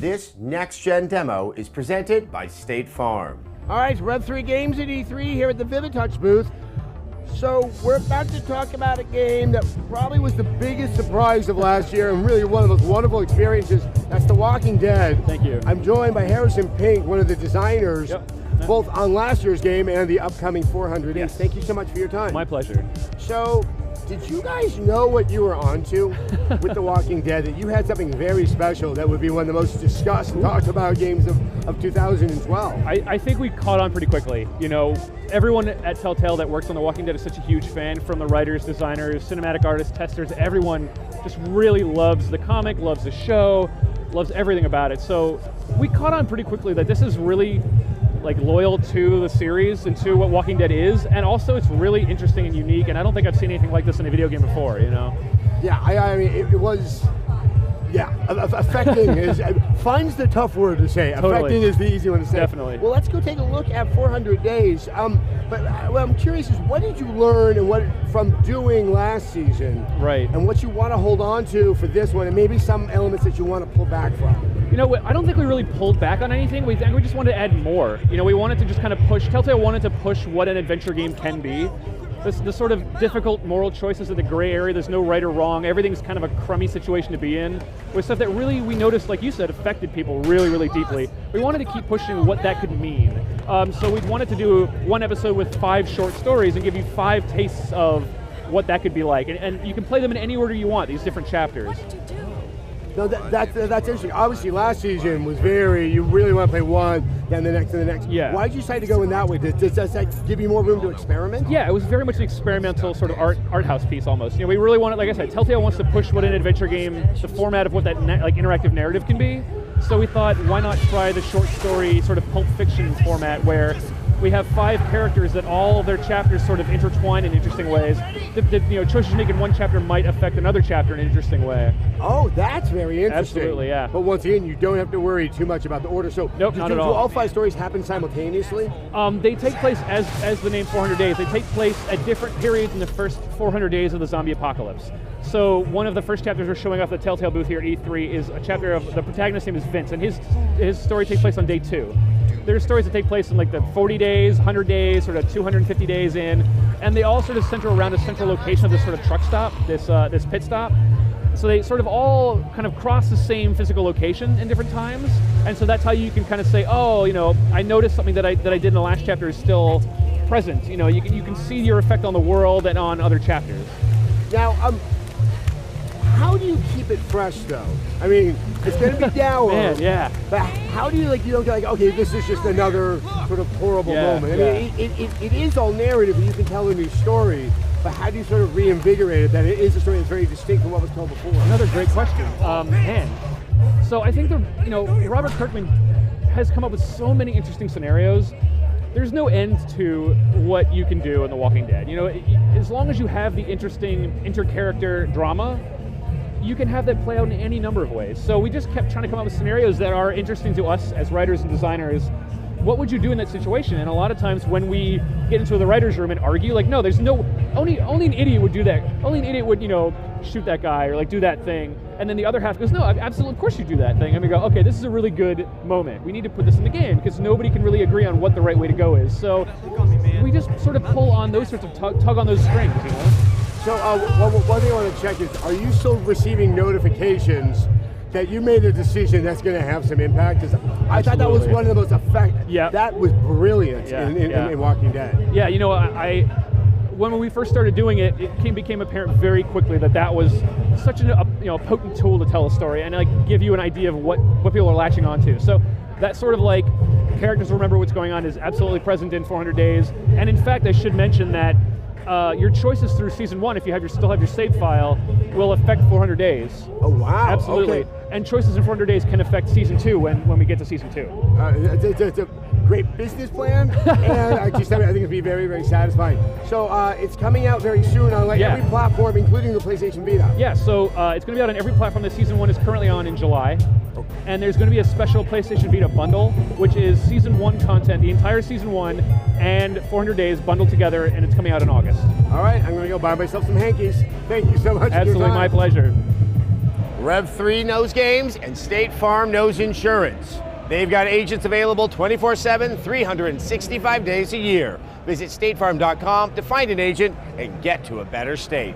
This next-gen demo is presented by State Farm. All right, Rev 3 Games at E3 here at the Vivid Touch booth. So we're about to talk about a game that probably was the biggest surprise of last year and really one of those wonderful experiences. That's The Walking Dead. Thank you. I'm joined by Harrison Pink, one of the designers, both on last year's game and the upcoming 400 Inch. Thank you so much for your time. My pleasure. So, did you guys know what you were onto with The Walking Dead? That you had something very special that would be one of the most discussed and talked about games of 2012? I think we caught on pretty quickly. You know, everyone at Telltale that works on The Walking Dead is such a huge fan, from the writers, designers, cinematic artists, testers. Everyone just really loves the comic, loves the show, loves everything about it. So we caught on pretty quickly that this is really like loyal to the series and to what Walking Dead is, and also it's really interesting and unique, and I don't think I've seen anything like this in a video game before, you know? Yeah, I mean, it was, affecting is, finds the tough word to say. Totally. Affecting is the easy one to say. Definitely. Well, let's go take a look at 400 Days. But what I'm curious is, what did you learn and what from doing last season? Right. And what you want to hold on to for this one, and maybe some elements that you want to pull back from? You know, I don't think we really pulled back on anything. We just wanted to add more. You know, we wanted to just kind of push, Telltale wanted to push what an adventure game can be. The sort of difficult moral choices of the gray area, there's no right or wrong, everything's kind of a crummy situation to be in, with stuff that really, we noticed, like you said, affected people really, really deeply. We wanted to keep pushing what that could mean. So we wanted to do one episode with 5 short stories and give you 5 tastes of what that could be like. And you can play them in any order you want, these different chapters. No, that's interesting. Obviously, last season was you really want to play one, then the next, and the next. Yeah. Why did you decide to go in that way? Does that give you more room to experiment? Yeah, it was very much an experimental sort of art house piece almost. You know, we really wanted, like I said, Telltale wants to push what an adventure game, the format of what that like interactive narrative can be. So we thought, why not try the short story sort of Pulp Fiction format where we have 5 characters that all of their chapters sort of intertwine in interesting ways. The choices you make in one chapter might affect another chapter in an interesting way. Oh, that's very interesting. Absolutely, yeah. But once again, you don't have to worry too much about the order. So, nope, not at all. Do all 5 stories happen simultaneously? They take place, as the name 400 Days, they take place at different periods in the first 400 days of the zombie apocalypse. So one of the first chapters we're showing off the Telltale booth here at E3 is a chapter of, the protagonist's name is Vince, and his story takes place on day 2. There's stories that take place in like the 40 days, 100 days, sort of 250 days in, and they all sort of center around a central location of this sort of truck stop, this pit stop. So they sort of all kind of cross the same physical location in different times, and so that's how you can kind of say, oh, you know, I noticed something that I did in the last chapter is still present. You know, you can see your effect on the world and on other chapters. Now, how do you keep it fresh, though? I mean, it's going to be dour. Man, yeah. But how do you you don't get like, okay, this is just another sort of horrible moment. I mean, it is all narrative, and you can tell a new story. But how do you sort of reinvigorate it that it is a story that's very distinct from what was told before? Another great question. Man, so I think Robert Kirkman has come up with so many interesting scenarios. There's no end to what you can do in The Walking Dead. You know, as long as you have the interesting inter-character drama, you can have that play out in any number of ways. So we just kept trying to come up with scenarios that are interesting to us as writers and designers. What would you do in that situation? And a lot of times when we get into the writer's room and argue, like, no, there's no, only an idiot would do that. Only an idiot would, you know, shoot that guy or like do that thing. And then the other half goes, no, absolutely, of course you do that thing. And we go, okay, this is a really good moment. We need to put this in the game because nobody can really agree on what the right way to go is. So we just sort of pull on those sorts of tug on those strings, you know? So one thing I want to check is, are you still receiving notifications that you made a decision that's going to have some impact? Because I thought that was one of the most effective. Yeah. That was brilliant in Walking Dead. Yeah, you know, when we first started doing it, it became apparent very quickly that was such a potent tool to tell a story and like give you an idea of what people are latching onto. So that sort of like characters remember what's going on is absolutely present in 400 Days. And in fact, I should mention that your choices through season 1, if you still have your save file, will affect 400 Days. Oh wow! Absolutely. Okay. And choices in 400 Days can affect season 2 when we get to season 2. It's a great business plan, and I think it'll be very, very satisfying. So it's coming out very soon on every platform, including the PlayStation Vita. Yeah. So it's going to be out on every platform that season 1 is currently on in July. Okay. And there's going to be a special PlayStation Vita bundle, which is season 1 content, the entire season 1 and 400 Days bundled together, and it's coming out in August. All right, I'm going to go buy myself some hankies. Thank you so much. Absolutely, for your time. my pleasure. Rev 3 knows games and State Farm knows insurance. They've got agents available 24/7, 365 days a year. Visit statefarm.com to find an agent and get to a better state.